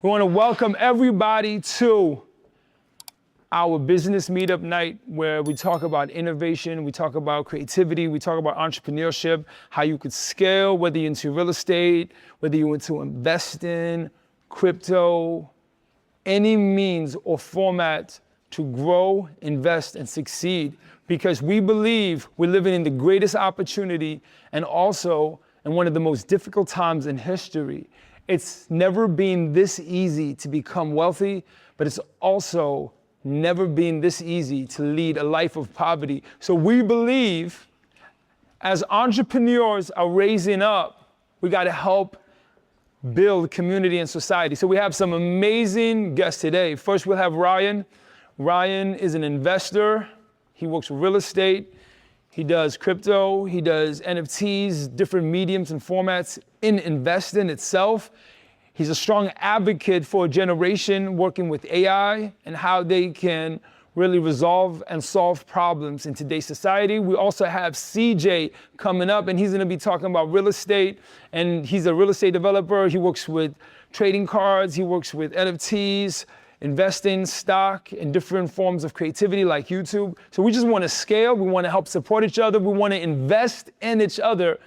We want to welcome everybody to our business meetup night where we talk about innovation, we talk about creativity, we talk about entrepreneurship, how you could scale, whether you're into real estate, whether you're into investing, crypto, any means or format to grow, invest, and succeed. Because we believe we're living in the greatest opportunity and also in one of the most difficult times in history. It's never been this easy to become wealthy, but it's also never been this easy to lead a life of poverty. So we believe as entrepreneurs are raising up, we got to help build community and society. So we have some amazing guests today. First, we'll have Ryan. Ryan is an investor. He works with real estate. He does crypto, he does NFTs, different mediums and formats in investing itself. He's a strong advocate for a generation working with AI and how they can really resolve and solve problems in today's society. We also have CJ coming up, and he's gonna be talking about real estate, and he's a real estate developer. He works with trading cards, he works with NFTs, investing, stock, and different forms of creativity like YouTube. So we just want to scale, we want to help support each other, we want to invest in each other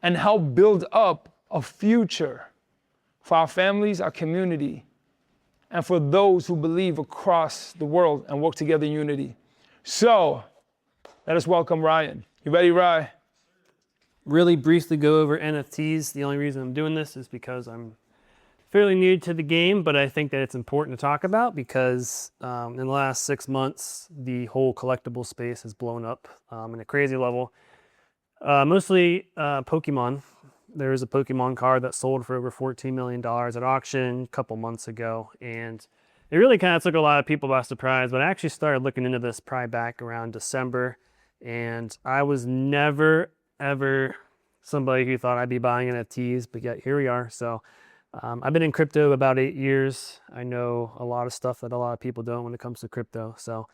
and help build up a future for our families, our community, and for those who believe across the world and work together in unity. So let us welcome Ryan. You ready, Ryan? Really briefly go over NFTs. The only reason I'm doing this is because I'm fairly new to the game, but I think that it's important to talk about because in the last 6 months, the whole collectible space has blown up in a crazy level. Mostly Pokemon. There was a Pokemon card that sold for over $14 million at auction a couple months ago, and it really kind of took a lot of people by surprise, but I actually started looking into this probably back around December, and I was never, ever somebody who thought I'd be buying NFTs, but yet here we are. So I've been in crypto about 8 years. I know a lot of stuff that a lot of people don't when it comes to crypto. So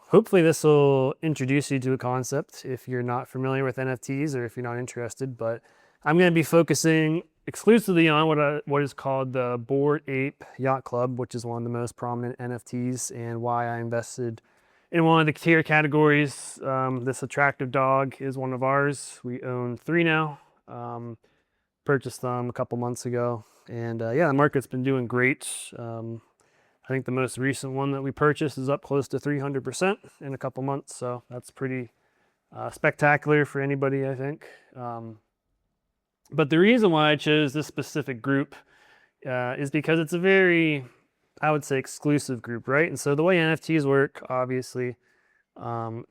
hopefully this will introduce you to a concept if you're not familiar with NFTs or if you're not interested. But I'm going to be focusing exclusively on what is called the Bored Ape Yacht Club, which is one of the most prominent NFTs, and why I invested in one of the tier categories. This attractive dog is one of ours. We own 3 now. Purchased them a couple months ago, and yeah, the market's been doing great. I think the most recent one that we purchased is up close to 300% in a couple months, so that's pretty spectacular for anybody, I think. But the reason why I chose this specific group is because it's a very, I would say, exclusive group, right? And so the way NFTs work, obviously,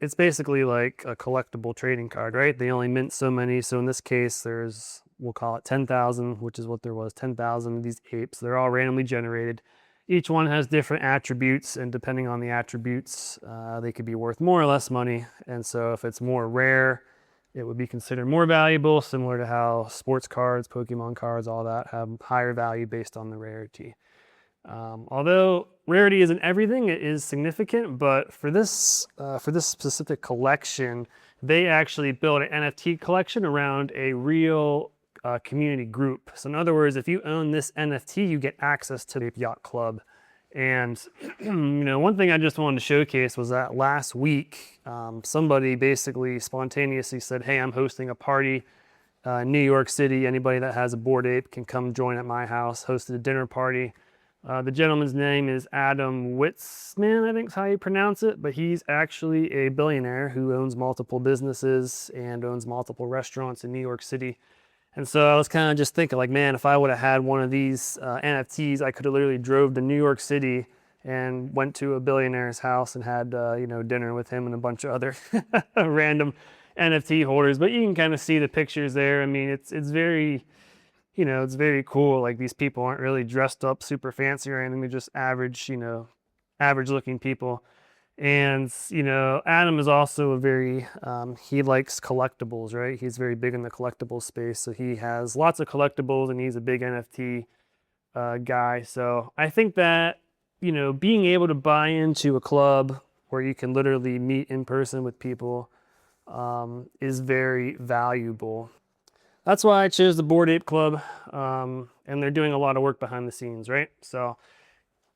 it's basically like a collectible trading card, right? They only mint so many, so in this case, there's, we'll call it 10,000, which is what there was, 10,000 of these apes. They're all randomly generated. Each one has different attributes, and depending on the attributes, they could be worth more or less money. And so if it's more rare, it would be considered more valuable, similar to how sports cards, Pokemon cards, all that have higher value based on the rarity. Although rarity isn't everything, it is significant, but for this specific collection, they actually built an NFT collection around a real community group. So in other words, if you own this NFT, you get access to the Yacht Club. And you know, one thing I just wanted to showcase was that last week, somebody basically spontaneously said, "Hey, I'm hosting a party in New York City. Anybody that has a Bored Ape can come join at my house." Hosted a dinner party. The gentleman's name is Adam Eutsey, I think is how you pronounce it, but he's actually a billionaire who owns multiple businesses and owns multiple restaurants in New York City. And so I was kind of just thinking, like, man, if I would have had one of these NFTs, I could have literally drove to New York City and went to a billionaire's house and had dinner with him and a bunch of other random NFT holders. But you can kind of see the pictures there. I mean, it's very, it's very cool. Like, these people aren't really dressed up super fancy or anything. They're just average, average looking people. And, Adam is also a very, he likes collectibles, right? He's very big in the collectibles space. So he has lots of collectibles and he's a big NFT guy. So I think that, being able to buy into a club where you can literally meet in person with people is very valuable. that's why I chose the Bored Ape Club, and they're doing a lot of work behind the scenes, right? So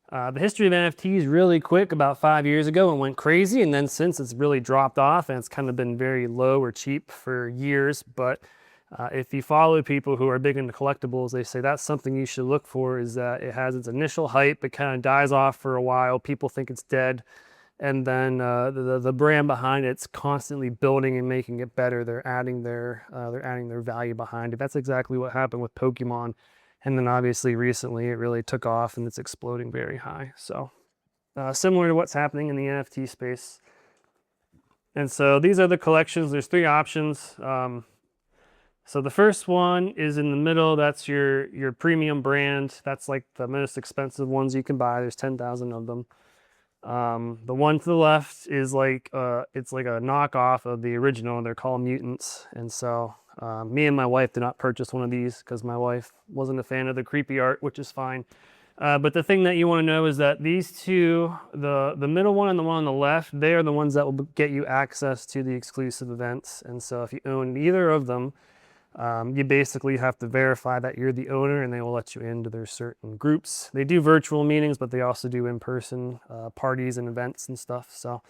the history of NFTs really quick about 5 years ago and went crazy, and then since it's really dropped off and it's kind of been very low or cheap for years. But if you follow people who are big into collectibles, they say that's something you should look for, is that it has its initial hype, it kind of dies off for a while, people think it's dead, and then the brand behind it's constantly building and making it better. They're adding their value behind it. That's exactly what happened with Pokemon. And then obviously recently it really took off and it's exploding very high. So similar to what's happening in the NFT space. And so these are the collections. There's 3 options. So the first one is in the middle. That's your premium brand. That's like the most expensive ones you can buy. There's 10,000 of them. The one to the left is like it's like a knockoff of the original. They're called mutants. And so me and my wife did not purchase one of these because my wife wasn't a fan of the creepy art, which is fine. But the thing that you want to know is that these two, the middle one and the one on the left, they are the ones that will get you access to the exclusive events. And so if you own either of them, you basically have to verify that you're the owner and they will let you into their certain groups. They do virtual meetings, but they also do in-person parties and events and stuff. So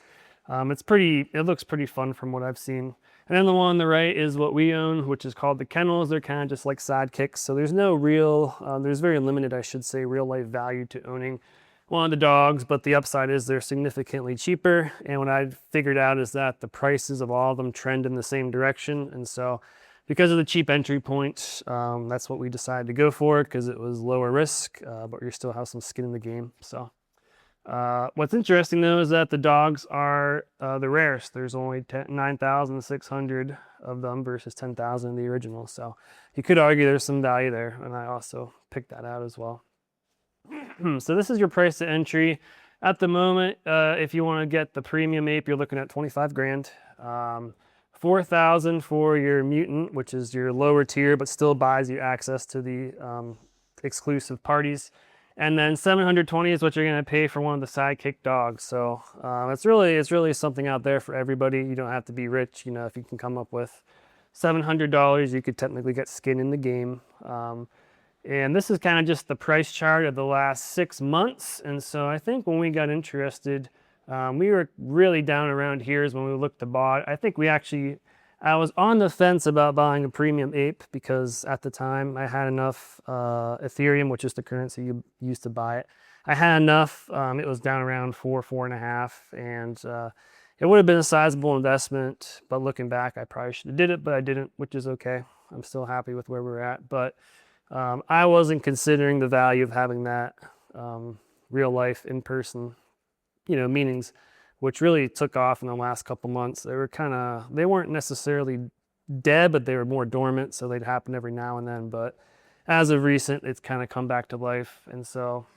it looks pretty fun from what I've seen. And then the one on the right is what we own, which is called the Kennels. They're kind of just like sidekicks. So there's no real, there's very limited, I should say, real life value to owning one of the dogs, but the upside is they're significantly cheaper. And what I figured out is that the prices of all of them trend in the same direction. And so because of the cheap entry point, that's what we decided to go for, because it was lower risk, but you still have some skin in the game. So what's interesting though is that the dogs are the rarest. There's only 9,600 of them versus 10,000 in the original. So you could argue there's some value there, and I also picked that out as well. So this is your price to entry. At the moment, if you want to get the premium ape, you're looking at 25 grand. 4,000 for your mutant, which is your lower tier, but still buys you access to the exclusive parties. And then 720 is what you're going to pay for one of the sidekick dogs. So it's really something out there for everybody. You don't have to be rich. You know, if you can come up with $700, you could technically get skin in the game. And this is kind of just the price chart of the last 6 months. And so I think when we got interested, we were really down around here is when we looked to buy. I think I was on the fence about buying a premium ape because at the time I had enough Ethereum, which is the currency you use to buy it. I had enough. It was down around 4.5, and it would have been a sizable investment. But looking back, I probably should have did it, but I didn't, which is okay. I'm still happy with where we're at. But I wasn't considering the value of having that real life in person, meetings, which really took off in the last couple months. They weren't necessarily dead, but they were more dormant, so they'd happen every now and then. But as of recent, it's kind of come back to life. And so,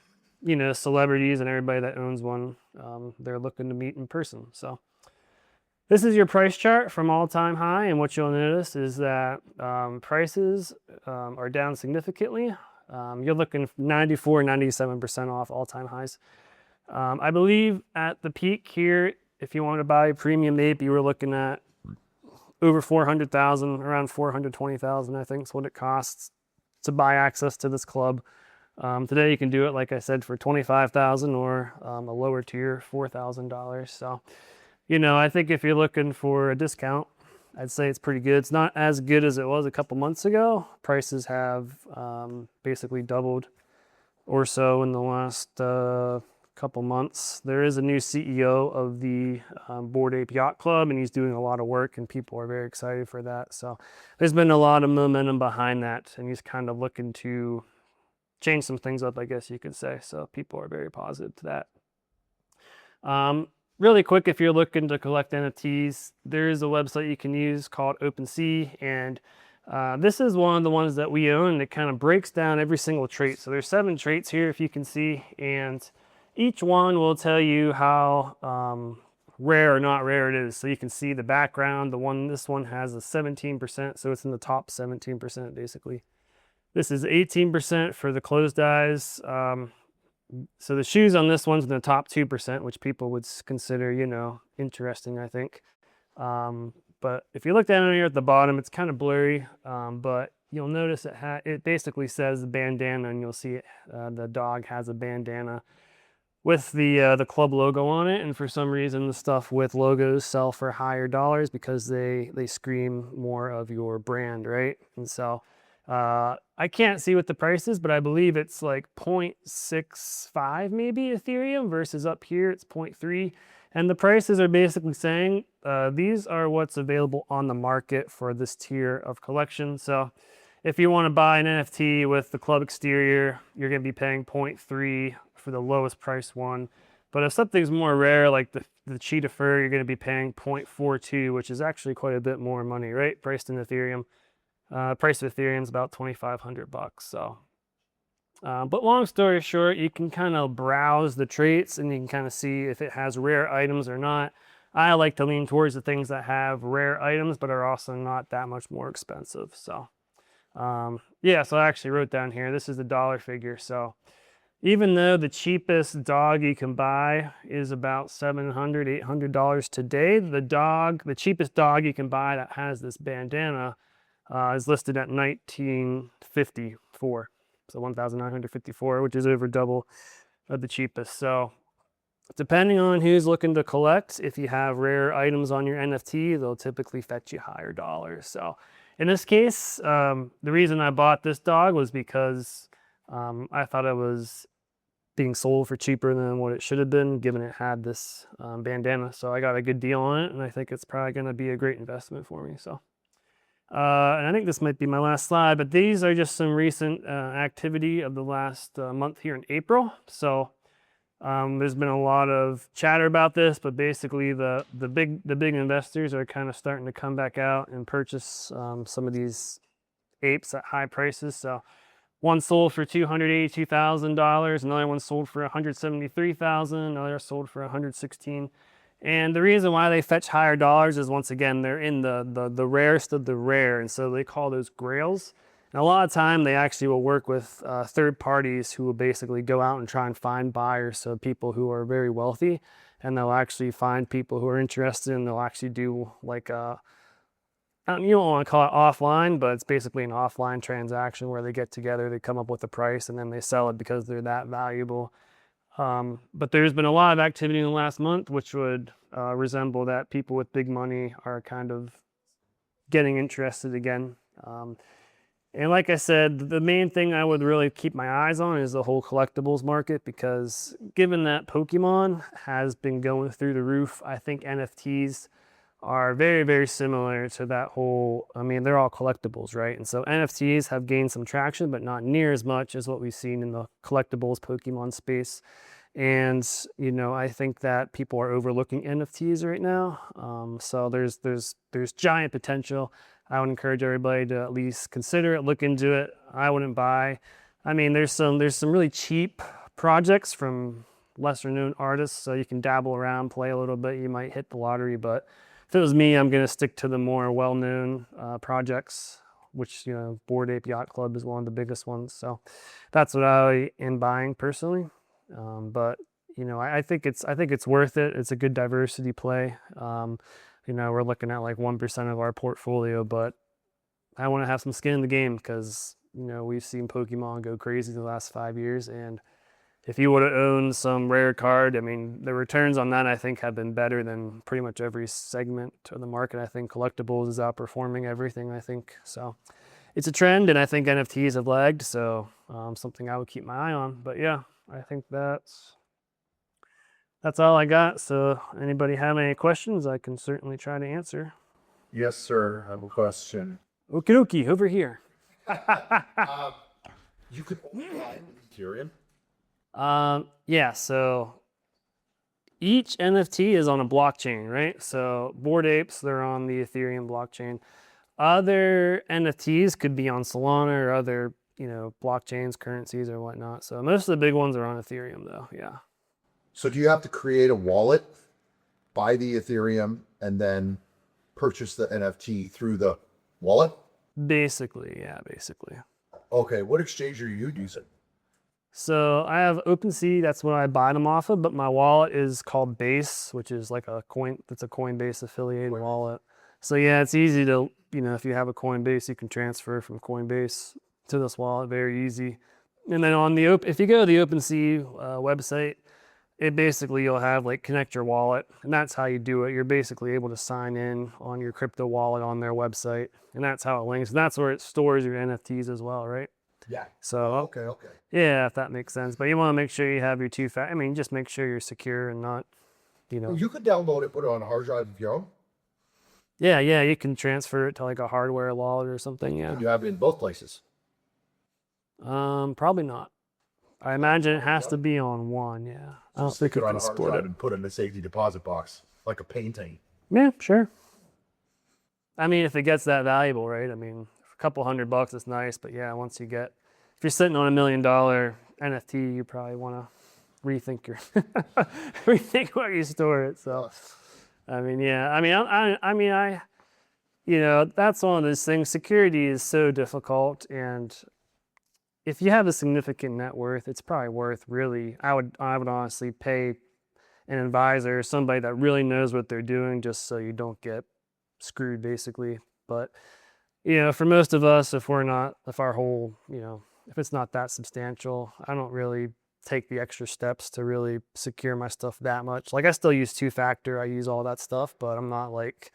celebrities and everybody that owns one, they're looking to meet in person. So this is your price chart from all-time high, and what you'll notice is that prices are down significantly. You're looking 94, 97% off all-time highs. I believe at the peak here, if you want to buy a premium ape, you were looking at over 400,000, around 420,000, I think is what it costs to buy access to this club. Today you can do it, like I said, for 25,000 or a lower tier, $4,000. So, I think if you're looking for a discount, I'd say it's pretty good. It's not as good as it was a couple months ago. Prices have basically doubled or so in the last couple months. There is a new CEO of the Bored Ape Yacht Club, and he's doing a lot of work, and people are very excited for that. So there's been a lot of momentum behind that, and he's kind of looking to change some things up, I guess you could say. So people are very positive to that. Really quick, if you're looking to collect NFTs, there is a website you can use called Eutsey, and this is one of the ones that we own, and it kind of breaks down every single trait. So there's 7 traits here, if you can see, and each one will tell you how rare or not rare it is. So you can see the background. This one has a 17%, so it's in the top 17% basically. This is 18% for the closed eyes. So the shoes on this one's in the top 2%, which people would consider, interesting, I think. But if you look down here at the bottom, it's kind of blurry, but you'll notice it basically says bandana, and you'll see the dog has a bandana with the club logo on it. And for some reason, the stuff with logos sell for higher dollars because they scream more of your brand, right? And so I can't see what the price is, but I believe it's like 0.65 maybe Ethereum versus up here it's 0.3. And the prices are basically saying these are what's available on the market for this tier of collection. So if you want to buy an NFT with the club exterior, you're going to be paying 0.3 for the lowest price one. But if something's more rare, like the cheetah fur, you're going to be paying 0.42, which is actually quite a bit more money, right? Priced in Ethereum. Price of Ethereum is about $2,500. So, but long story short, you can kind of browse the traits and you can kind of see if it has rare items or not. I like to lean towards the things that have rare items, but are also not that much more expensive. So. Yeah, so I actually wrote down here, this is the dollar figure. So even though the cheapest dog you can buy is about $700, $800 today, the cheapest dog you can buy that has this bandana is listed at 1954. So 1,954, which is over double of the cheapest. So depending on who's looking to collect, if you have rare items on your NFT, they'll typically fetch you higher dollars. So in this case, the reason I bought this dog was because I thought it was being sold for cheaper than what it should have been, given it had this bandana. So I got a good deal on it, and I think it's probably going to be a great investment for me. So, and I think this might be my last slide, but these are just some recent activity of the last month here in April. So there's been a lot of chatter about this, but basically the big investors are kind of starting to come back out and purchase some of these apes at high prices. So one sold for $282,000, another one sold for $173,000, another sold for $116,000. And the reason why they fetch higher dollars is, once again, they're in the rarest of the rare, and so they call those grails. And a lot of time they actually will work with third parties who will basically go out and try and find buyers, so people who are very wealthy, and they'll actually find people who are interested, and they'll actually do like you don't want to call it offline, but it's basically an offline transaction where they get together, they come up with a price, and then they sell it because they're that valuable. But there's been a lot of activity in the last month, which would resemble that people with big money are kind of getting interested again. And like I said, the main thing I would really keep my eyes on is the whole collectibles market, because given that Pokemon has been going through the roof, I think NFTs are very, very similar to that whole, I mean, they're all collectibles, right? And so NFTs have gained some traction, but not near as much as what we've seen in the collectibles Pokemon space. And, you know, I think that people are overlooking NFTs right now. So there's giant potential. I would encourage everybody to at least consider it, look into it. I wouldn't buy. I mean, there's some really cheap projects from lesser known artists, so you can dabble around, play a little bit. You might hit the lottery, but if it was me, I'm going to stick to the more well-known projects, which, you know, Bored Ape Yacht Club is one of the biggest ones. So that's what I am buying personally. But you know, I think it's worth it. It's a good diversity play. You know, we're looking at like 1% of our portfolio, but I want to have some skin in the game because, you know, we've seen Pokemon go crazy the last 5 years. And if you would have owned some rare card, I mean, the returns on that, I think, have been better than pretty much every segment of the market. I think collectibles is outperforming everything, I think. So it's a trend, and I think NFTs have lagged. So something I would keep my eye on. But yeah, I think that's all I got. So anybody have any questions, I can certainly try to answer. Yes, sir. I have a question. Okie dokie, over here. You could only buy Ethereum? Yeah, so each NFT is on a blockchain, right? So Bored Apes, they're on the Ethereum blockchain. Other NFTs could be on Solana or other, you know, blockchains, currencies, or whatnot. So most of the big ones are on Ethereum, though. Yeah. So do you have to create a wallet, buy the Ethereum, and then purchase the NFT through the wallet? Basically, yeah, basically. Okay, what exchange are you using? So I have OpenSea, that's what I buy them off of, but my wallet is called Base, which is like a Coinbase affiliated wallet. So yeah, it's easy to, if you have a Coinbase, you can transfer from Coinbase to this wallet, very easy. And then if you go to the OpenSea website, it basically, you'll have like connect your wallet, and that's how you do it. You're basically able to sign in on your crypto wallet on their website, and that's how it links. And that's where it stores your NFTs as well, right? Yeah. So Okay. yeah, if that makes sense. But you want to make sure you have your I mean, just make sure you're secure and not, You could download it, put it on a hard drive of your own. Yeah, you can transfer it to like a hardware wallet or something. Yeah. Can you have it in both places? Probably not. I imagine it has to be on one. Yeah. I don't think Stick it it on can a hard support drive it. and put it in a safety deposit box, like a painting. Yeah, sure. I mean, if it gets that valuable, right? I mean, a couple $100 is nice, but yeah, if you're sitting on $1 million NFT, you probably want to rethink where you store it. So, I mean, yeah, that's one of those things. Security is so difficult, and if you have a significant net worth, it's probably worth really. I would honestly pay an advisor, somebody that really knows what they're doing, just so you don't get screwed, basically. But for most of us, if it's not that substantial, I don't really take the extra steps to really secure my stuff that much. Like, I still use two-factor, I use all that stuff, but I'm not like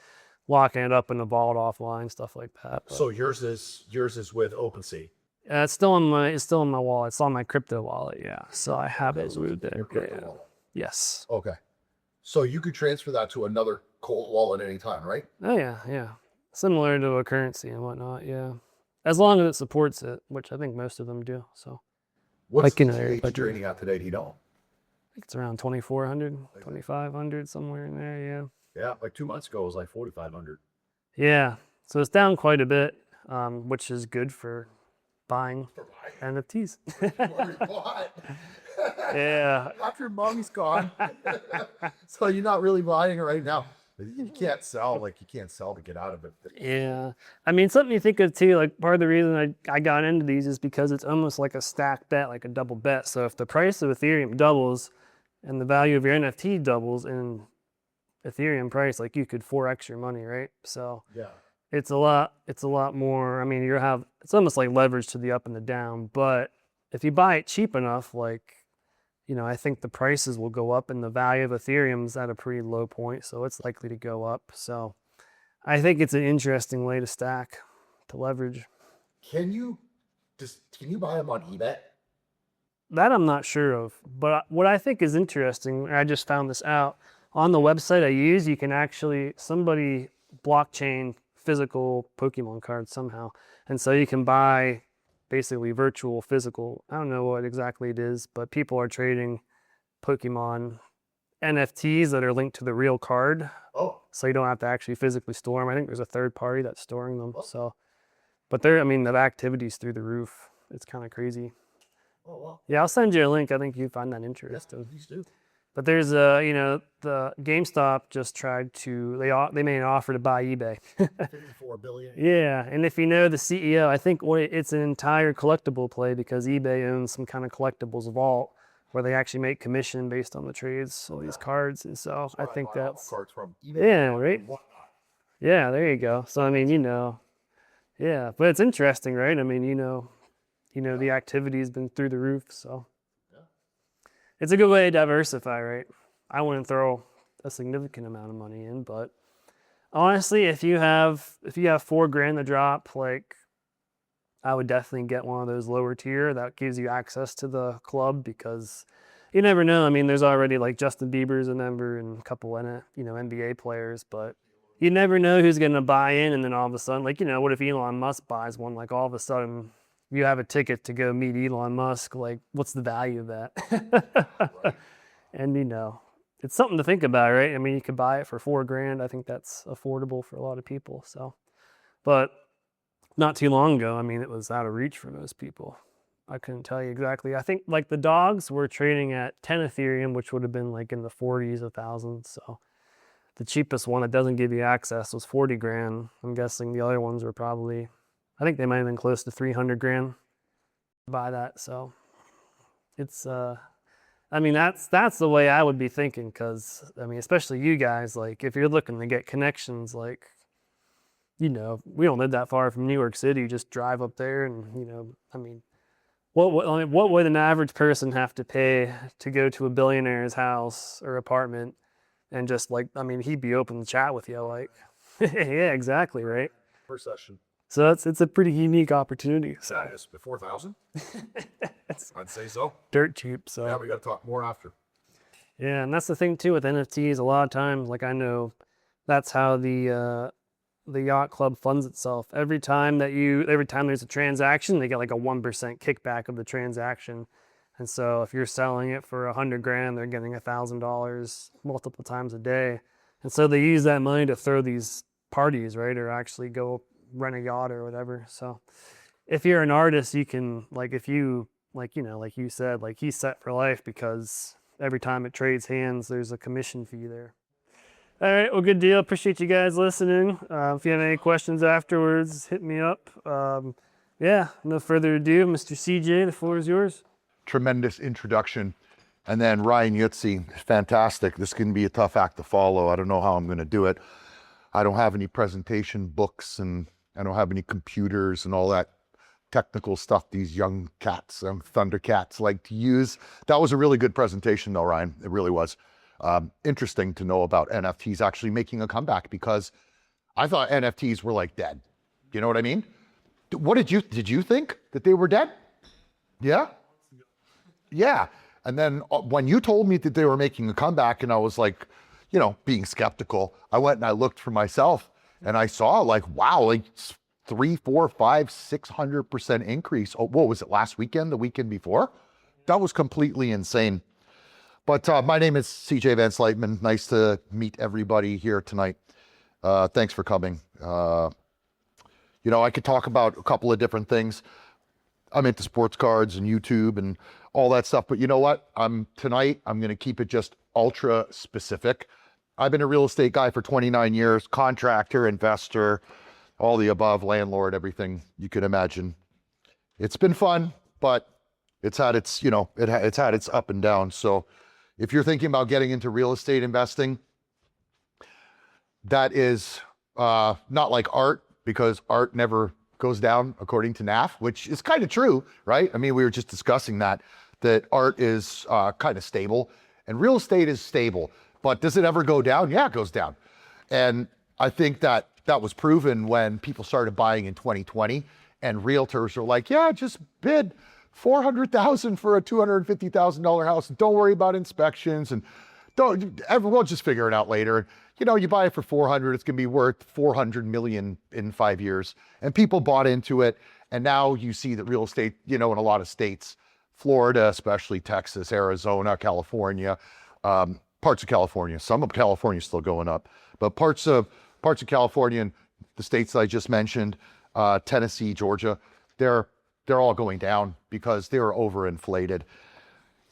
locking it up in the vault offline, stuff like that. But, So yours is with OpenSea. it's still in my wallet. It's on my crypto wallet, yeah. So I have it moved there. Your crypto Yeah. wallet. Yes. Okay. So you could transfer that to another cold wallet at any time, right? Oh yeah. Similar to a currency and whatnot, yeah. As long as it supports it, which I think most of them do. So What's Like, the TH trading at today? Do you know? I think it's around 2,400, 2,500, somewhere in there, yeah. Yeah, like 2 months ago it was like 4,500. Yeah. So it's down quite a bit, which is good for buying NFTs. Yeah. After mommy's gone. So you're not really buying it right now. You can't sell to get out of it. Yeah. I mean, something you think of too, like part of the reason I got into these is because it's almost like a stack bet, like a double bet. So if the price of Ethereum doubles and the value of your NFT doubles in Ethereum price, like you could 4x your money, right? So Yeah. it's a lot more. I mean, it's almost like leverage to the up and the down, but if you buy it cheap enough, like, I think the prices will go up and the value of Ethereum's at a pretty low point, so it's likely to go up. So I think it's an interesting way to stack, to leverage. Can you buy them on eBay? That I'm not sure of, but what I think is interesting, and I just found this out, on the website I use, you can actually, somebody blockchain physical Pokemon cards somehow. And so you can buy basically virtual physical, I don't know what exactly it is, but people are trading Pokemon NFTs that are linked to the real card. Oh. So you don't have to actually physically store them. I think there's a third party that's storing them. So, but the activity's through the roof. It's kind of crazy. Oh, wow. Yeah, I'll send you a link. I think you'd find that interesting. Yeah, please do. But there's the GameStop just tried to, they made an offer to buy eBay. 54 billion. Yeah, and if you know the CEO, I think it's an entire collectible play because eBay owns some kind of collectibles vault where they actually make commission based on the trades, all these cards. And so I think that's, cards from eBay. Yeah, right? Yeah, there you go. So, I mean, yeah, but it's interesting, right? I mean, the activity's been through the roof, so. It's a good way to diversify, right? I wouldn't throw a significant amount of money in, but honestly, if you have $4,000 to drop, like, I would definitely get one of those lower tier that gives you access to the club because you never know. I mean, there's already like Justin Bieber's a member and a couple NBA players, but you never know who's going to buy in, and then all of a sudden, like, what if Elon Musk buys one? Like, all of a sudden, you have a ticket to go meet Elon Musk. Like, what's the value of that? Right. And, it's something to think about, right? I mean, you could buy it for $4,000. I think that's affordable for a lot of people. So, but not too long ago, I mean, it was out of reach for most people. I couldn't tell you exactly. I think like the dogs were trading at 10 Ethereum, which would have been like in the 40s, 1,000. So the cheapest one that doesn't give you access was $40,000. I'm guessing the other ones were probably, I think they might have been close to $300,000 to buy that. So it's, I mean, that's the way I would be thinking, because, I mean, especially you guys, like, if you're looking to get connections, like, we don't live that far from New York City. Just drive up there and, I mean, what would an average person have to pay to go to a billionaire's house or apartment and just he'd be open to chat with you, like, yeah, exactly, right? Per session. So it's a pretty unique opportunity. So Yeah, it's before 4,000. I'd say so. dirt cheap. So Yeah, we got to talk more after. yeah, and that's the thing too with NFTs. A lot of times, like I know, that's how the yacht club funds itself. Every time there's a transaction, they get like a 1% kickback of the transaction. And so if you're selling it for $100,000, they're getting $1,000 multiple times a day. And so they use that money to throw these parties, right? Or actually go rent a yacht or whatever. So if you're an artist, you can, like, if you, like you said, like he's set for life because every time it trades hands, there's a commission fee there. All right, well, good deal. Appreciate you guys listening. If you have any questions afterwards, hit me up. Yeah, no further ado, Mr. CJ, the floor is yours. Tremendous introduction. And then Ryan Eutsey, fantastic. This can be a tough act to follow. I don't know how I'm going to do it. I don't have any presentation books and I don't have any computers and all that technical stuff these young cats, Thundercats, like to use. That was a really good presentation though, Ryan. It really was. Interesting to know about NFTs actually making a comeback because I thought NFTs were like dead. You know what I mean? What did you think that they were dead? Yeah? Yeah. And then when you told me that they were making a comeback and I was like, being skeptical, I went and I looked for myself and I saw like, wow, like 3, 4, 5, 600% increase. Oh, what was it last weekend, the weekend before? That was completely insane. But my name is CJ Van Sluytman. Nice to meet everybody here tonight. Thanks for coming. I could talk about a couple of different things. I'm into sports cards and YouTube and all that stuff. But you know what? Tonight, I'm going to keep it just ultra specific. I've been a real estate guy for 29 years, contractor, investor, all the above, landlord, everything you could imagine. It's been fun, but it's had its, it's had its up and down. So if you're thinking about getting into real estate investing, that is not like art, because art never goes down according to NAF, which is kind of true, right? I mean, we were just discussing that art is kind of stable and real estate is stable, but does it ever go down? Yeah, it goes down. And I think that was proven when people started buying in 2020 and realtors are like, yeah, just bid $400,000 for a $250,000 house. Don't worry about inspections and we'll just figure it out later. You buy it for 400, it's going to be worth 400 million in 5 years. And people bought into it. And now you see that real estate, in a lot of states, Florida, especially Texas, Arizona, California, parts of California, some of California is still going up, but parts of California and the states that I just mentioned, Tennessee, Georgia, they're all going down because they were overinflated.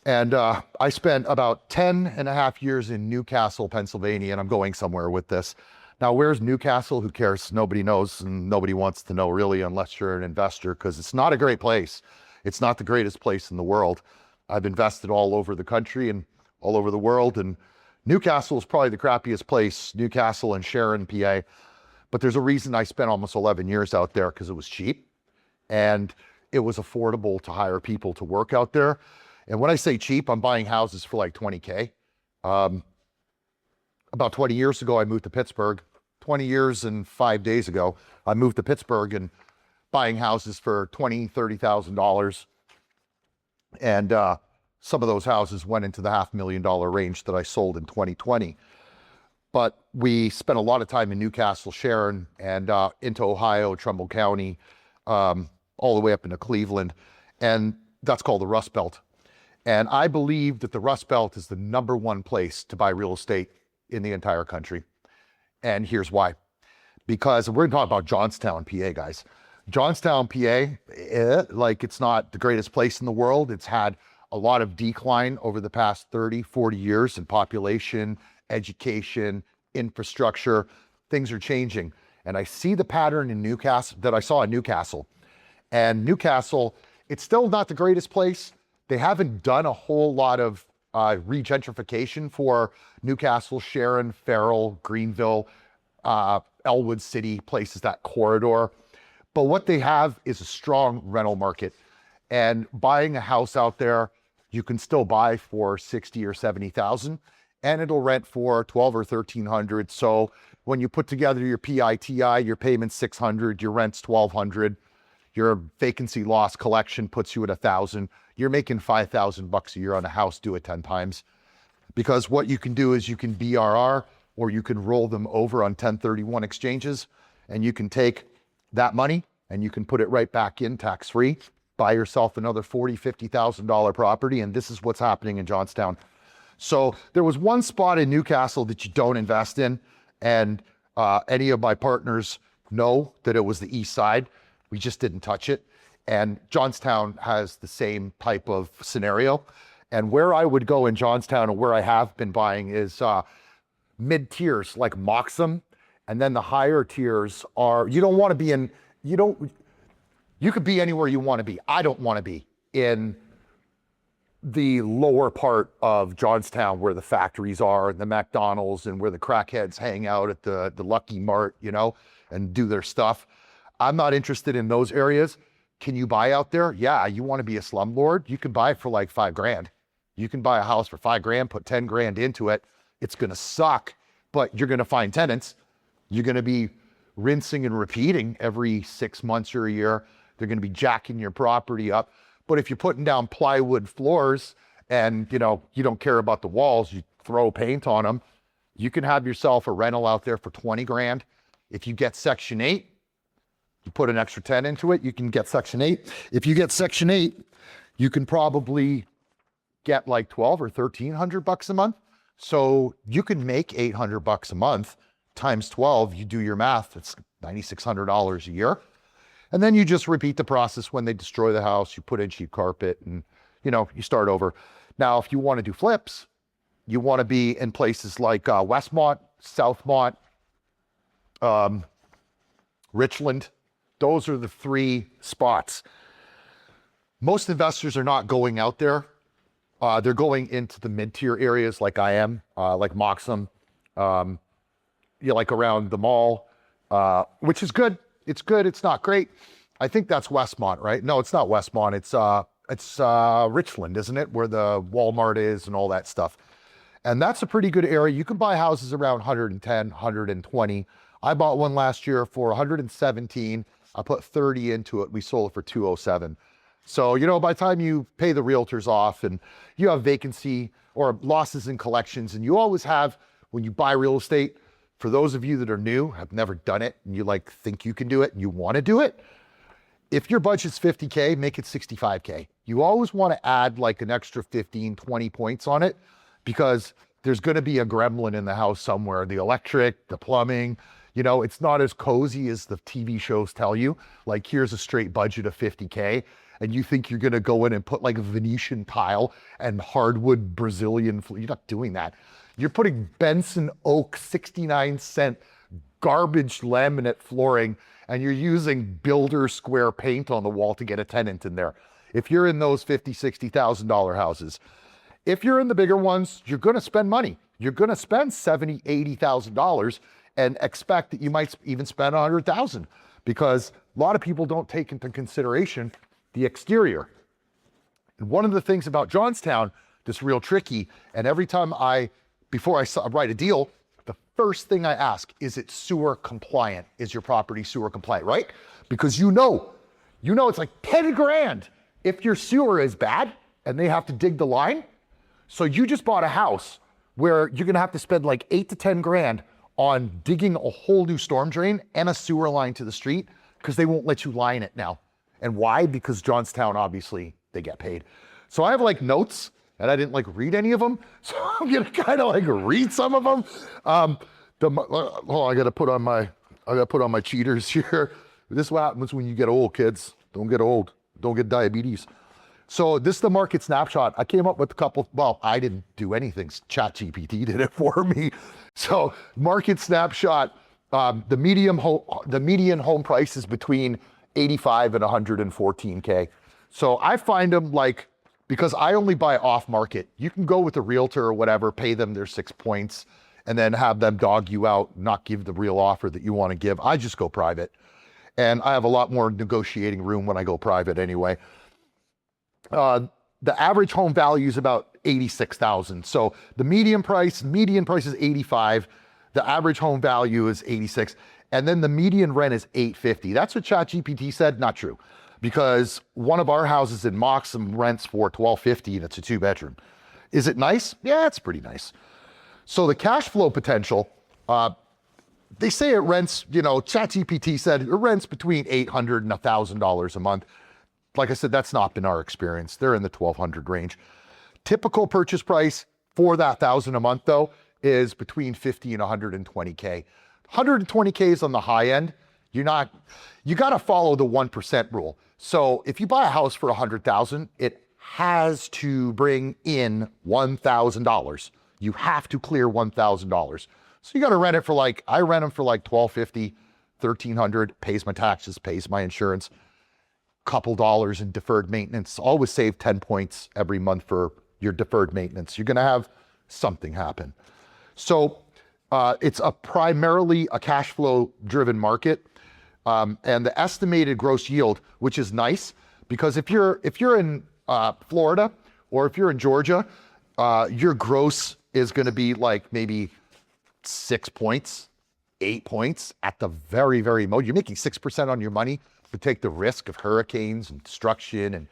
And I spent about 10 and a half years in Newcastle, Pennsylvania, and I'm going somewhere with this. Now, where's Newcastle? Who cares? Nobody knows and nobody wants to know really unless you're an investor, because it's not a great place. It's not the greatest place in the world. I've invested all over the country and all over the world, and Newcastle is probably the crappiest place, Newcastle and Sharon, PA. But there's a reason I spent almost 11 years out there, because it was cheap and it was affordable to hire people to work out there. And when I say cheap, I'm buying houses for like 20K. About 20 years ago, I moved to Pittsburgh. 20 years and 5 days ago, I moved to Pittsburgh and buying houses for $20,000, $30,000. And some of those houses went into the $500,000 range that I sold in 2020. But we spent a lot of time in Newcastle, Sharon, and into Ohio, Trumbull County, all the way up into Cleveland. And that's called the Rust Belt. And I believe that the Rust Belt is the #1 place to buy real estate in the entire country. And here's why. Because we're talking about Johnstown, PA, guys. Johnstown, PA, it's not the greatest place in the world. It's had a lot of decline over the past 30, 40 years in population, education, infrastructure. Things are changing. And I see the pattern in Newcastle that I saw in Newcastle. And Newcastle, it's still not the greatest place. They haven't done a whole lot of regentrification for Newcastle, Sharon, Farrell, Greenville, Elwood City, places, that corridor. But what they have is a strong rental market. And buying a house out there, you can still buy for 60 or 70,000 and it'll rent for 12 or 1300. So when you put together your PITI, your payment's 600, your rent's 1200, your vacancy loss collection puts you at 1,000. You're making 5,000 bucks a year on a house, do it 10 times. Because what you can do is you can BRR or you can roll them over on 1031 exchanges and you can take that money and you can put it right back in tax-free, buy yourself another $40,000, $50,000 property. And this is what's happening in Johnstown. So there was one spot in Newcastle that you don't invest in. And any of my partners know that it was the east side. We just didn't touch it. And Johnstown has the same type of scenario. And where I would go in Johnstown and where I have been buying is mid-tiers like Moxham. And then the higher tiers are, you don't want to be in, you could be anywhere you want to be. I don't want to be in the lower part of Johnstown where the factories are and the McDonald's and where the crackheads hang out at the Lucky Mart, and do their stuff. I'm not interested in those areas. Can you buy out there? Yeah, you want to be a slumlord? You can buy for like $5,000. You can buy a house for $5,000, put 10 grand into it. It's going to suck, but you're going to find tenants. You're going to be rinsing and repeating every 6 months or a year. They're going to be jacking your property up. But if you're putting down plywood floors and, you don't care about the walls, you throw paint on them, you can have yourself a rental out there for 20 grand. If you get Section 8, you put an extra 10 into it, you can get Section 8. If you get Section 8, you can probably get like 12 or 1,300 bucks a month. So you can make 800 bucks a month times 12. You do your math, it's $9,600 a year. And then you just repeat the process. When they destroy the house, you put in cheap carpet and, you start over. Now, if you want to do flips, you want to be in places like Westmont, Southmont, Richland. Those are the three spots. Most investors are not going out there. They're going into the mid-tier areas like I am, like Moxham, like around the mall, which is good. It's good. It's not great. I think that's Westmont, right? No, it's not Westmont. It's Richland, isn't it? Where the Walmart is and all that stuff. And that's a pretty good area. You can buy houses around 110, 120. I bought one last year for 117. I put 30 into it. We sold it for 207. So, by the time you pay the realtors off and you have vacancy or losses in collections, and you always have, when you buy real estate, for those of you that are new, have never done it, and you think you can do it and you want to do it, if your budget's 50K, make it 65K. You always want to add like an extra 15, 20 points on it because there's going to be a gremlin in the house somewhere. The electric, the plumbing, it's not as cozy as the TV shows tell you. Like, here's a straight budget of 50K. And you think you're going to go in and put like a Venetian tile and hardwood Brazilian, you're not doing that. You're putting Benson Oak 69-cent garbage laminate flooring, and you're using builder square paint on the wall to get a tenant in there. If you're in those $50,000, $60,000 houses, if you're in the bigger ones, you're going to spend money. You're going to spend $70,000, $80,000 and expect that you might even spend $100,000 because a lot of people don't take into consideration the exterior. And one of the things about Johnstown that's real tricky, and every time before I write a deal, the first thing I ask, is it sewer compliant? Is your property sewer compliant, right? Because it's like 10 grand if your sewer is bad and they have to dig the line. So you just bought a house where you're gonna have to spend like 8 to 10 grand on digging a whole new storm drain and a sewer line to the street because they won't let you line it now. And why? Because Johnstown, obviously, they get paid. So I have like notes, and I didn't read any of them. So I'm gonna kind of read some of them. I gotta put on my cheaters here. This is what happens when you get old, kids. Don't get old. Don't get diabetes. So this is the market snapshot. I came up with a couple. Well, I didn't do anything. ChatGPT did it for me. So market snapshot. The median home price is between 85 and 114K. So I find them because I only buy off market. You can go with a realtor or whatever, pay them their 6 points and then have them dog you out, not give the real offer that you want to give. I just go private. And I have a lot more negotiating room when I go private anyway. The average home value is about 86,000. So the median price is 85. The average home value is 86. And then the median rent is 850. That's what ChatGPT said. Not true. Because one of our houses in Moxham rents for 1250 and it's a 2-bedroom. Is it nice? Yeah, it's pretty nice. So the cash flow potential, they say it rents, ChatGPT said it rents between $800 and $1,000 a month. Like I said, that's not been our experience. They're in the 1,200 range. Typical purchase price for that $1,000 a month though is between 50 and 120K. 120K is on the high end. You got to follow the 1% rule. So if you buy a house for 100,000, it has to bring in $1,000. You have to clear $1,000. So you got to rent it for I rent them for $1,250, $1,300, pays my taxes, pays my insurance, couple dollars in deferred maintenance. Always save 10 points every month for your deferred maintenance. You're going to have something happen. So it's primarily a cash flow driven market. And the estimated gross yield, which is nice, because if you're in Florida or if you're in Georgia, your gross is going to be maybe 6 points, 8 points at the very, very most. You're making 6% on your money to take the risk of hurricanes and destruction and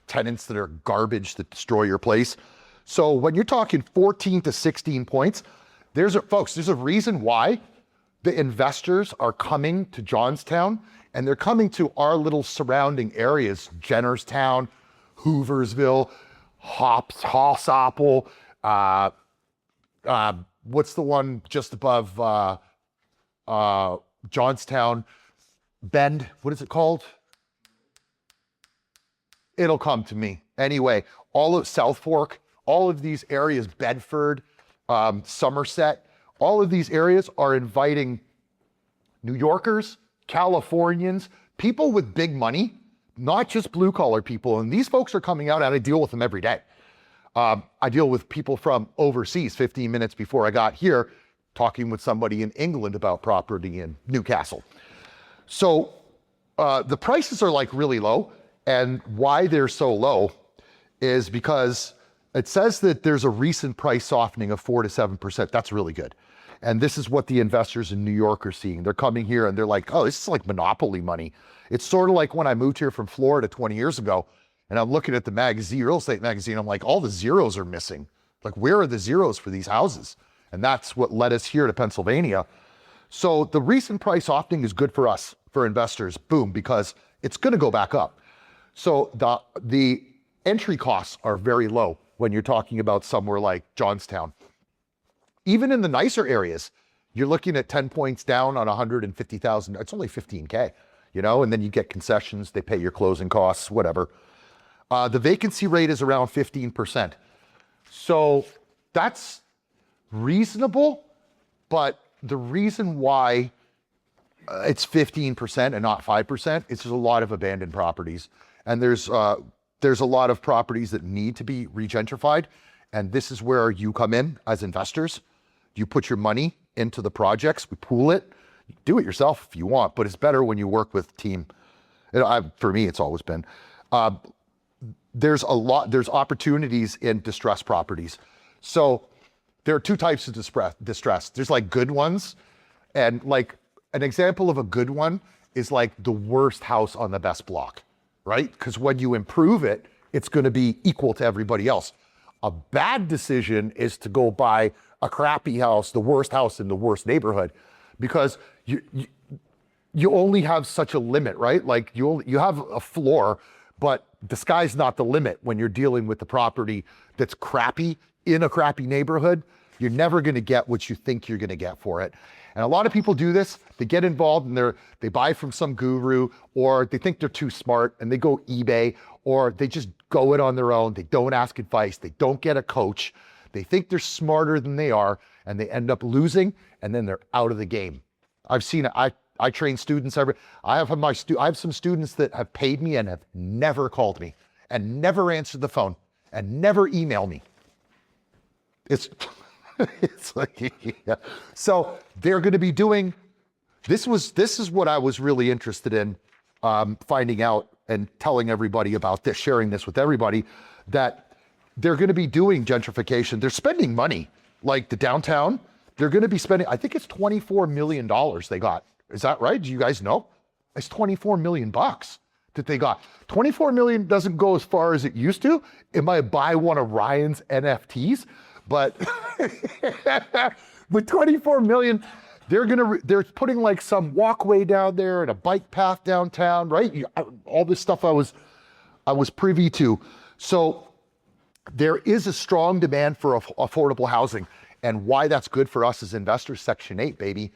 tenants that are garbage that destroy your place. So when you're talking 14 to 16 points, there's a reason why the investors are coming to Johnstown, and they're coming to our little surrounding areas, Jennerstown, Hooversville, Hossople, what's the one just above Johnstown? Bend, what is it called? It'll come to me. Anyway, all of South Fork, all of these areas, Bedford, Somerset, all of these areas are inviting New Yorkers, Californians, people with big money, not just blue collar people. And these folks are coming out and I deal with them every day. I deal with people from overseas. 15 minutes before I got here, talking with somebody in England about property in Newcastle. So the prices are really low, and why they're so low is because it says that there's a recent price softening of 4 to 7%. That's really good. And this is what the investors in New York are seeing. They're coming here and they're like, oh, this is like monopoly money. It's sort of like when I moved here from Florida 20 years ago, and I'm looking at the magazine, real estate magazine, I'm like, all the zeros are missing. Where are the zeros for these houses? And that's what led us here to Pennsylvania. So the recent price softening is good for us, for investors, boom, because it's going to go back up. So the entry costs are very low when you're talking about somewhere like Johnstown. Even in the nicer areas, you're looking at 10 points down on 150,000. It's only 15K, and then you get concessions, they pay your closing costs, whatever. The vacancy rate is around 15%. So that's reasonable, but the reason why it's 15% and not 5% is there's a lot of abandoned properties. And there's a lot of properties that need to be regentrified. And this is where you come in as investors. You put your money into the projects, we pool it, do it yourself if you want, but it's better when you work with team. For me, it's always been. There's opportunities in distressed properties. So there are two types of distress. There's good ones, and an example of a good one is the worst house on the best block, right? Because when you improve it, it's going to be equal to everybody else. A bad decision is to go buy a crappy house, the worst house in the worst neighborhood, because you only have such a limit, right? You have a floor, but the sky's not the limit when you're dealing with the property that's crappy in a crappy neighborhood. You're never going to get what you think you're going to get for it. And a lot of people do this. They get involved and they buy from some guru, or they think they're too smart and they go eBay, or they just go it on their own. They don't ask advice. They don't get a coach. They think they're smarter than they are, and they end up losing, and then they're out of the game. I've seen it. I train students I have some students that have paid me and have never called me and never answered the phone and never emailed me. It's like, yeah. So they're going to be doing, this is what I was really interested in, finding out and telling everybody about this, sharing this with everybody, that they're going to be doing gentrification. They're spending money, like the downtown. They're going to be spending, I think it's $24 million they got. Is that right? Do you guys know? It's 24 million bucks that they got. 24 million doesn't go as far as it used to. It might buy one of Ryan's NFTs, but with 24 million, they're putting like some walkway down there and a bike path downtown, right? All this stuff I was privy to. So there is a strong demand for affordable housing, and why that's good for us as investors. Section 8, baby.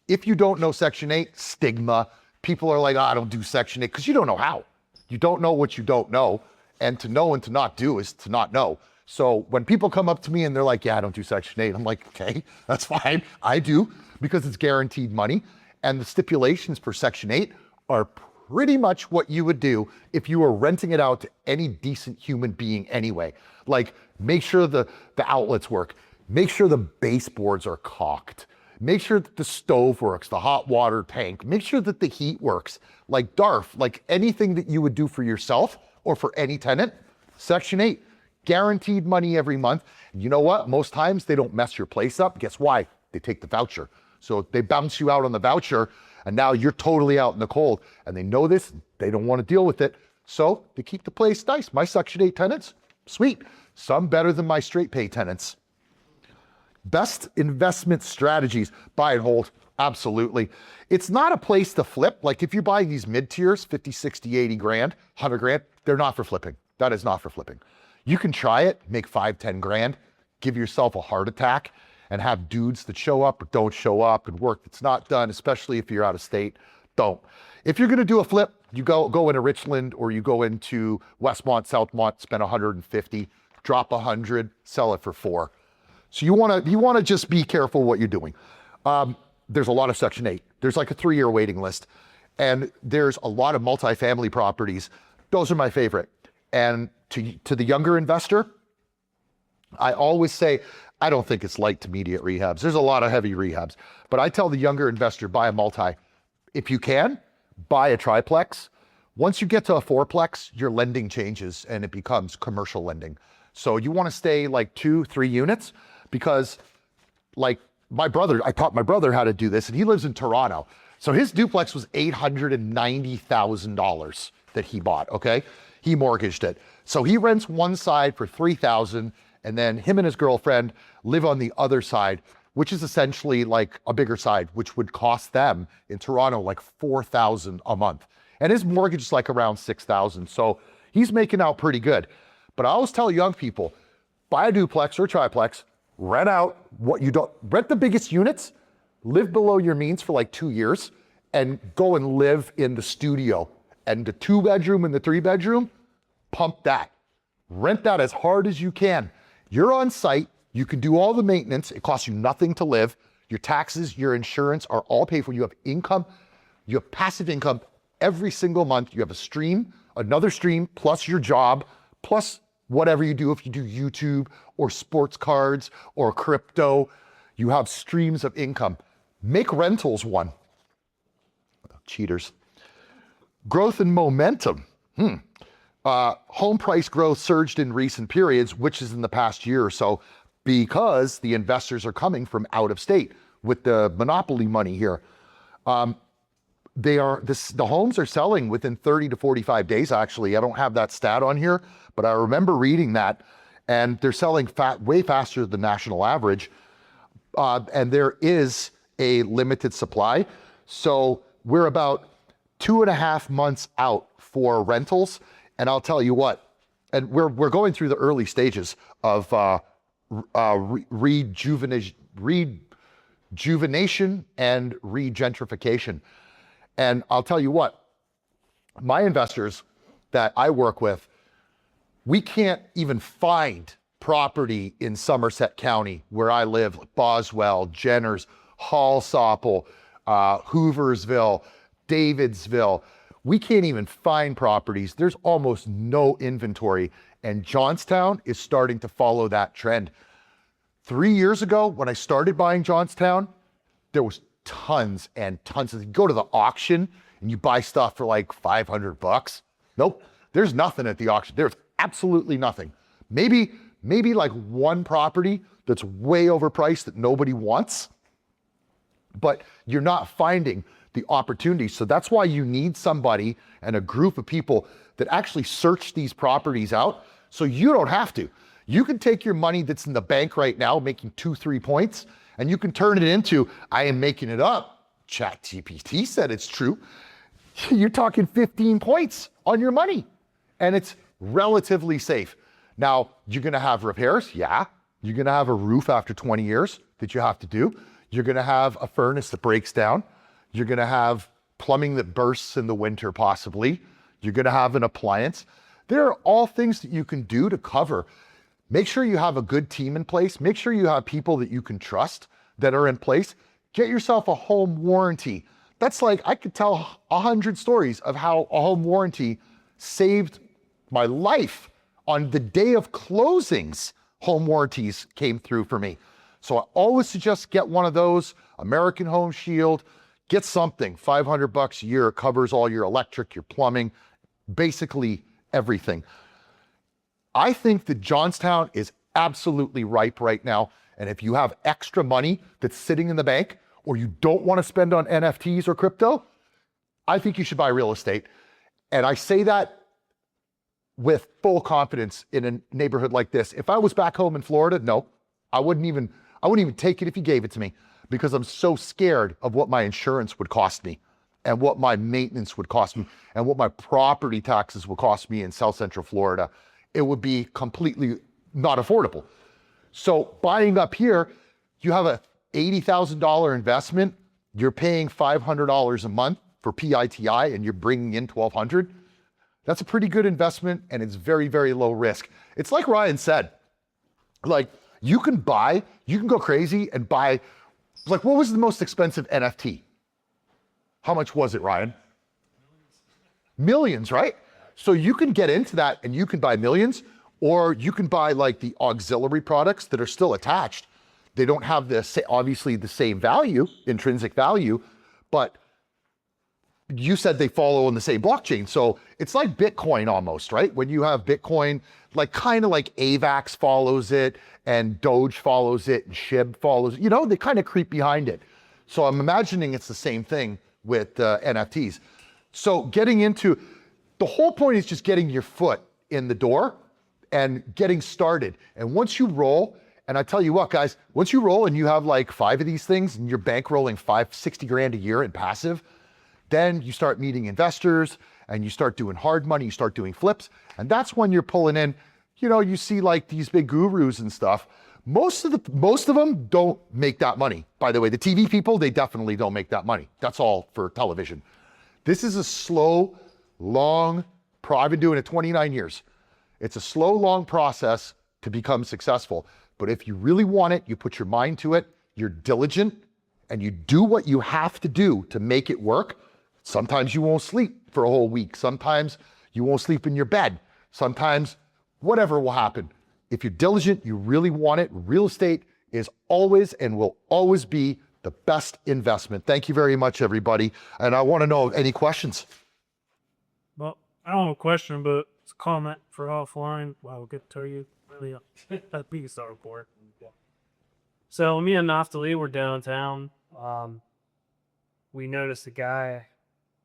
If you don't know Section 8, stigma. People are like, I don't do Section 8, because you don't know how. You don't know what you don't know, and to know and to not do is to not know. So when people come up to me and they're like, yeah, I don't do Section 8, I'm like, okay, that's fine. I do, because it's guaranteed money. And the stipulations for Section 8 are pretty much what you would do if you were renting it out to any decent human being anyway. Like, make sure the outlets work. Make sure the baseboards are caulked. Make sure that the stove works, the hot water tank. Make sure that the heat works. Like DARF, like anything that you would do for yourself or for any tenant, Section 8, guaranteed money every month. And you know what? Most times they don't mess your place up. Guess why? They take the voucher. So they bounce you out on the voucher, and now you're totally out in the cold. And they know this, they don't want to deal with it. So they keep the place nice. My Section 8 tenants, sweet. Some better than my straight pay tenants. Best investment strategies, buy and hold, absolutely. It's not a place to flip. Like if you're buying these mid-tiers, 50, 60, 80 grand, 100 grand, they're not for flipping. That is not for flipping. You can try it, make 5, 10 grand, give yourself a heart attack, and have dudes that show up or don't show up, and work that's not done, especially if you're out of state. Don't. If you're gonna do a flip, you go into Richland or you go into Westmont, Southmont, spend 150, drop 100, sell it for 4. So you wanna just be careful what you're doing. There's a lot of Section 8. There's like a 3-year waiting list. And there's a lot of multifamily properties. Those are my favorite. And to the younger investor, I always say, I don't think it's light to immediate rehabs. There's a lot of heavy rehabs. But I tell the younger investor, buy a multi. If you can, buy a triplex. Once you get to a 4-plex, your lending changes and it becomes commercial lending. So you wanna stay like 2, 3 units, because like I taught my brother how to do this, and he lives in Toronto. So his duplex was $890,000 that he bought, okay? He mortgaged it. So he rents one side for $3,000, and then him and his girlfriend live on the other side, which is essentially like a bigger side, which would cost them in Toronto like $4,000 a month. And his mortgage is like around $6,000. So he's making out pretty good. But I always tell young people, buy a duplex or a triplex, rent out rent the biggest units, live below your means for like 2 years, and go and live in the studio. And the 2-bedroom and the 3-bedroom, pump that. Rent that as hard as you can. You're on site, you can do all the maintenance, it costs you nothing to live. Your taxes, your insurance are all paid for. You have income, you have passive income every single month. You have a stream, another stream, plus your job, plus whatever you do. If you do YouTube or sports cards or crypto, you have streams of income. Make rentals one. Cheaters. Growth and momentum. Home price growth surged in recent periods, which is in the past year or so, because the investors are coming from out of state with the monopoly money here. The homes are selling within 30 to 45 days, actually. I don't have that stat on here, but I remember reading that, and they're selling way faster than the national average. And there is a limited supply. So we're about 2.5 months out for rentals. And I'll tell you what, and we're going through the early stages of rejuvenation and regentrification. And I'll tell you what, my investors that I work with, we can't even find property in Somerset County where I live, like Boswell, Jenners, Hallsopple, Hooversville, Davidsville. We can't even find properties. There's almost no inventory. And Johnstown is starting to follow that trend. 3 years ago, when I started buying Johnstown, there was tons and tons of, you go to the auction and you buy stuff for like $500. Nope, there's nothing at the auction. There's absolutely nothing. Maybe like one property that's way overpriced that nobody wants, but you're not finding the opportunities. So that's why you need somebody and a group of people that actually search these properties out, so you don't have to. You can take your money that's in the bank right now, making 2-3 points, and you can turn it into, I am making it up. ChatGPT said it's true. You're talking 15 points on your money, and it's relatively safe. Now, you're gonna have repairs, yeah. You're gonna have a roof after 20 years that you have to do. You're gonna have a furnace that breaks down. You're gonna have plumbing that bursts in the winter, possibly. You're gonna have an appliance. There are all things that you can do to cover. Make sure you have a good team in place. Make sure you have people that you can trust that are in place. Get yourself a home warranty. That's like, I could tell 100 stories of how a home warranty saved my life. On the day of closings, home warranties came through for me. So I always suggest get one of those, American Home Shield, get something, $500 a year, it covers all your electric, your plumbing, basically everything. I think that Johnstown is absolutely ripe right now. And if you have extra money that's sitting in the bank, or you don't want to spend on NFTs or crypto, I think you should buy real estate. And I say that with full confidence in a neighborhood like this. If I was back home in Florida, no, I wouldn't even take it if you gave it to me, because I'm so scared of what my insurance would cost me and what my maintenance would cost me and what my property taxes would cost me in South Central Florida. It would be completely not affordable. So buying up here, you have a $80,000 investment, you're paying $500 a month for PITI and you're bringing in $1,200. That's a pretty good investment, and it's very, very low risk. It's like Ryan said, like you can go crazy and buy, like what was the most expensive NFT? How much was it, Ryan? Millions, right? So you can get into that and you can buy millions, or you can buy like the auxiliary products that are still attached. They don't have obviously the same value, intrinsic value, but you said they follow on the same blockchain. So it's like Bitcoin almost, right? When you have Bitcoin, like kind of like AVAX follows it and Doge follows it and SHIB follows, they kind of creep behind it. So I'm imagining it's the same thing with NFTs. So the whole point is just getting your foot in the door and getting started. And once you roll, and I tell you what, guys, once you roll and you have like 5 of these things and you're bankrolling 60 grand a year in passive, then you start meeting investors and you start doing hard money, you start doing flips. And that's when you're pulling in, you see like these big gurus and stuff. Most of them don't make that money. By the way, the TV people, they definitely don't make that money. That's all for television. This is a slow, long, I've been doing it 29 years. It's a slow, long process to become successful. But if you really want it, you put your mind to it, you're diligent, and you do what you have to do to make it work. Sometimes you won't sleep for a whole week. Sometimes you won't sleep in your bed. Sometimes whatever will happen. If you're diligent, you really want it, real estate is always and will always be the best investment. Thank you very much, everybody. And I want to know any questions. Well, I don't have a question, but it's a comment for offline. Well, I'll get to you. Really, that piece of report. So me and Naftali were downtown. We noticed a guy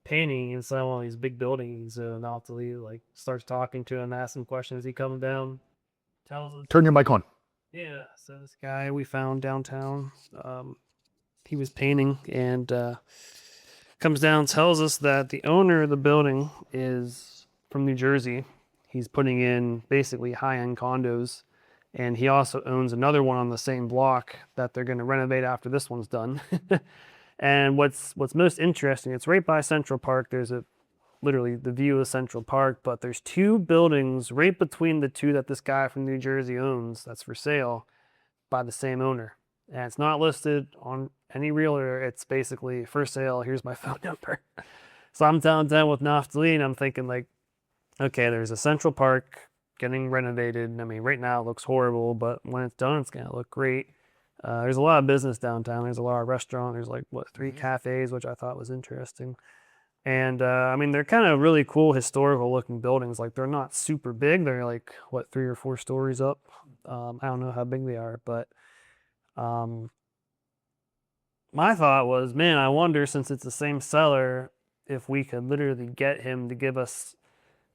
painting inside one of these big buildings. Naftali starts talking to him, asking questions. He comes down, tells us. Turn your mic on. Yeah. So this guy we found downtown, he was painting and comes down, tells us that the owner of the building is from New Jersey. He's putting in basically high-end condos, and he also owns another one on the same block that they're going to renovate after this one's done. And what's most interesting, it's right by Central Park. There's literally the view of Central Park, but there's 2 buildings right between the 2 that this guy from New Jersey owns that's for sale by the same owner. And it's not listed on any realtor. It's basically for sale. Here's my phone number. So I'm downtown with Naftali, and I'm thinking okay, there's a Central Park getting renovated. I mean, right now it looks horrible, but when it's done, it's gonna look great. There's a lot of business downtown. There's a lot of restaurant. There's like what 3 cafes, which I thought was interesting. And I mean, they're kind of really cool historical looking buildings. Like they're not super big. They're like what 3 or 4 stories up. I don't know how big they are, but my thought was, man, I wonder since it's the same seller, if we could literally get him to give us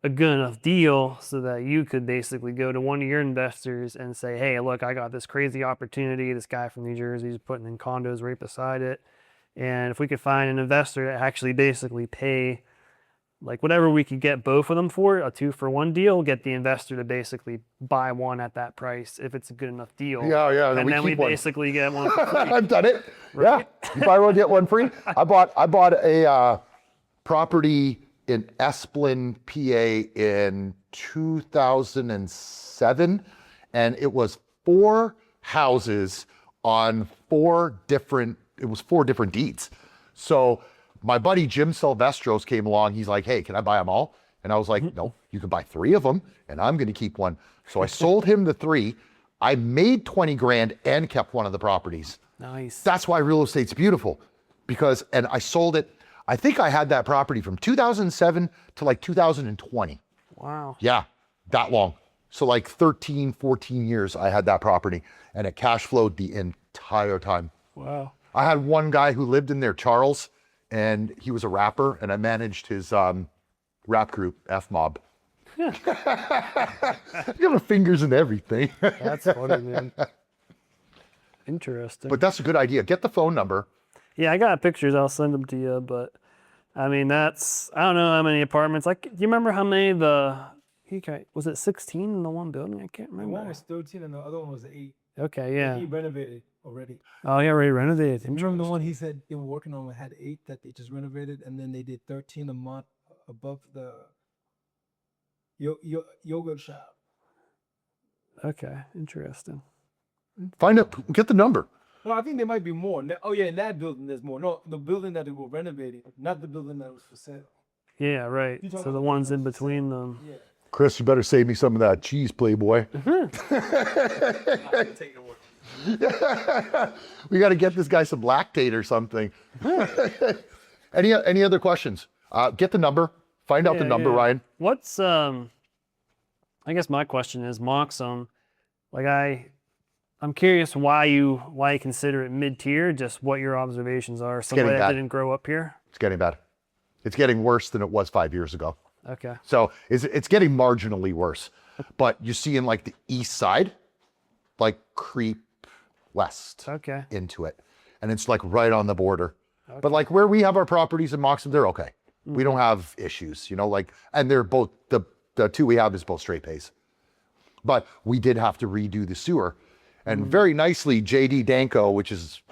a good enough deal so that you could basically go to one of your investors and say, hey, look, I got this crazy opportunity. This guy from New Jersey is putting in condos right beside it. And if we could find an investor to actually basically pay like whatever we could get both of them for, a 2-for-1 deal, get the investor to basically buy one at that price if it's a good enough deal. Yeah. And then we keep one. basically get one for free. I've done it. Right? Yeah. You buy one, get one free. I bought a property in Esplin, PA in 2007, and it was 4 houses on 4 different deeds. So my buddy Jim Silvestros came along. He's like, hey, can I buy them all? And I was like, no, you can buy 3 of them and I'm going to keep one. So I sold him the 3. I made 20 grand and kept one of the properties. Nice. That's why real estate's beautiful and I sold it. I think I had that property from 2007 to like 2020. Wow. Yeah, that long. So like 13, 14 years I had that property and it cash flowed the entire time. Wow. I had one guy who lived in there, Charles, and he was a rapper, and I managed his rap group, F-Mob. You have my fingers in everything. That's funny, man. Interesting. But that's a good idea. Get the phone number. Yeah, I got pictures. I'll send them to you. But I mean, I don't know how many apartments. Like, do you remember how many was it 16 in the one building? I can't remember. One was 13 and the other one was 8. Okay, yeah. He renovated already. Oh, yeah, already renovated. Remember the one he said they were working on had 8 that they just renovated, and then they did 13 a month above the yogurt shop. Okay, interesting. Find out, get the number. No, I think there might be more. Oh yeah, in that building there's more. No, the building that they were renovating, not the building that was for sale. Yeah, right. So the ones in between them. Yeah. Chris, you better save me some of that cheese, Playboy. We got to get this guy some lactate or something. Any other questions? Get the number. Find out the number, Ryan. What's I guess my question is Moxum. Like I'm curious why you consider it mid-tier. Just what your observations are. Somebody that didn't grow up here. It's getting bad. It's getting worse than it was 5 years ago. Okay. So it's getting marginally worse, but you see in like the east side, like creep west into it, and it's like right on the border. Okay. But like where we have our properties in Moxum, they're okay. Mm-hmm. We don't have issues, like, and they're both the 2 we have is both straight pays. But we did have to redo the sewer, and very nicely, JD Danko,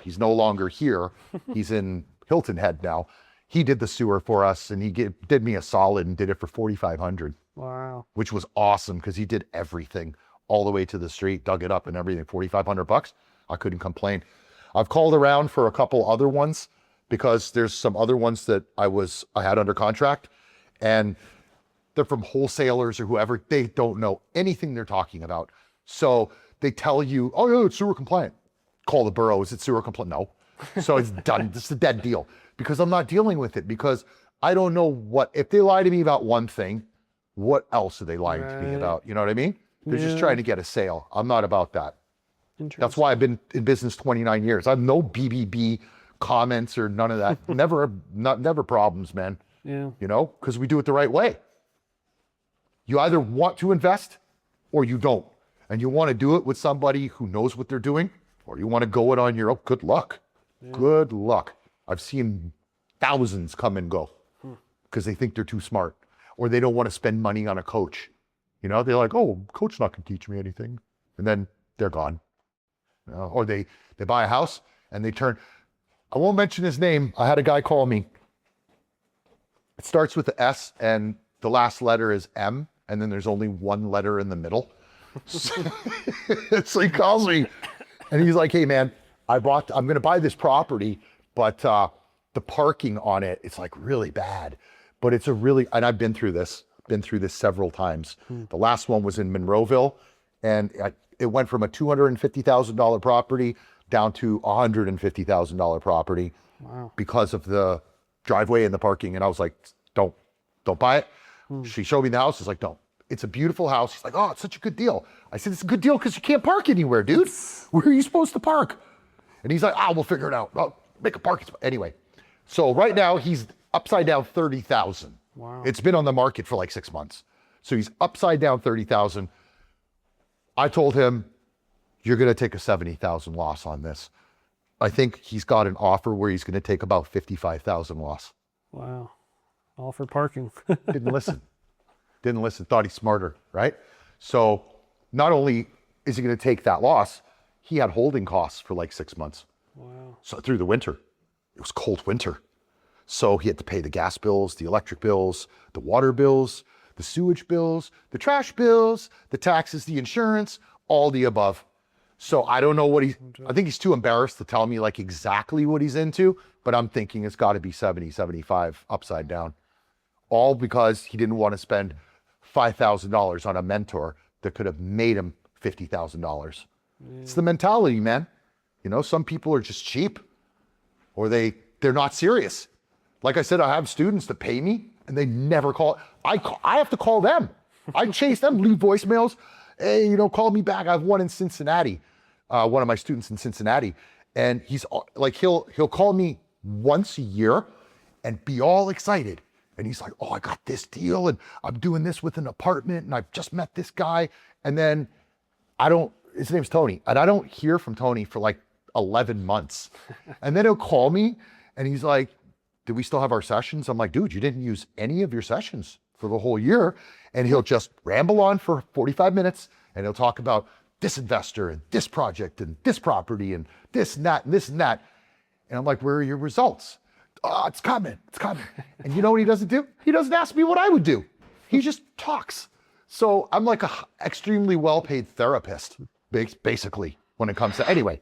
he's no longer here. He's in Hilton Head now. He did the sewer for us, and he did me a solid and did it for $4,500. Wow. Which was awesome because he did everything all the way to the street, dug it up and everything. $4,500. I couldn't complain. I've called around for a couple other ones because there's some other ones that I had under contract, and they're from wholesalers or whoever. They don't know anything they're talking about. So they tell you, oh yeah, it's sewer compliant. Call the borough. Is it sewer compliant? No. So it's done. This is a dead deal. Because I'm not dealing with it, because I don't know if they lie to me about one thing, what else are they lying to me about? You know what I mean? They're just trying to get a sale. I'm not about that. That's why I've been in business 29 years. I have no BBB comments or none of that. Never problems, man. Yeah. Because we do it the right way. You either want to invest or you don't. And you want to do it with somebody who knows what they're doing, or you want to go it on your own. Good luck. Yeah. Good luck. I've seen thousands come and go because they think they're too smart, or they don't want to spend money on a coach. They're like, oh, coach not going to teach me anything. And then they're gone. Or they buy a house and they turn. I won't mention his name. I had a guy call me. It starts with the S and the last letter is M, and then there's only one letter in the middle. So he calls me and he's like, hey man, I'm going to buy this property, but the parking on it's like really bad. But and I've been through this. been through this several times. The last one was in Monroeville, and it went from a $250,000 property down to a $150,000 property because of the driveway and the parking. And I was like, don't buy it. She showed me the house. She's like, no, it's a beautiful house. She's like, oh, it's such a good deal. I said, it's a good deal because you can't park anywhere, dude. Where are you supposed to park? And he's like, we'll figure it out. I'll make a parking spot. Anyway, so right now he's upside down 30,000. Wow. It's been on the market for like 6 months. So he's upside down 30,000. I told him, you're going to take a 70,000 loss on this. I think he's got an offer where he's going to take about 55,000 loss. Wow. All for parking. Didn't listen. Thought he's smarter, right? So not only is he going to take that loss, he had holding costs for like 6 months. Wow. So through the winter, it was cold winter. So he had to pay the gas bills, the electric bills, the water bills, the sewage bills, the trash bills, the taxes, the insurance, all the above. So I don't know I think he's too embarrassed to tell me like exactly what he's into, but I'm thinking it's got to be 70, 75 upside down. All because he didn't want to spend $5,000 on a mentor that could have made him $50,000. It's the mentality, man. You know, some people are just cheap or they're not serious. Like I said, I have students that pay me and they never call. I have to call them. I chase them, leave voicemails. Hey, call me back. I have one in Cincinnati, one of my students in Cincinnati. And he's like, he'll call me once a year and be all excited. And he's like, oh, I got this deal and I'm doing this with an apartment and I've just met this guy. And then his name's Tony. And I don't hear from Tony for like 11 months. And then he'll call me and he's like, do we still have our sessions? I'm like, dude, you didn't use any of your sessions for the whole year. And he'll just ramble on for 45 minutes and he'll talk about this investor and this project and this property and this and that and this and that. And I'm like, where are your results? Oh, it's coming. And you know what he doesn't do? He doesn't ask me what I would do. He just talks. So I'm like a extremely well-paid therapist, basically, when it comes to, anyway.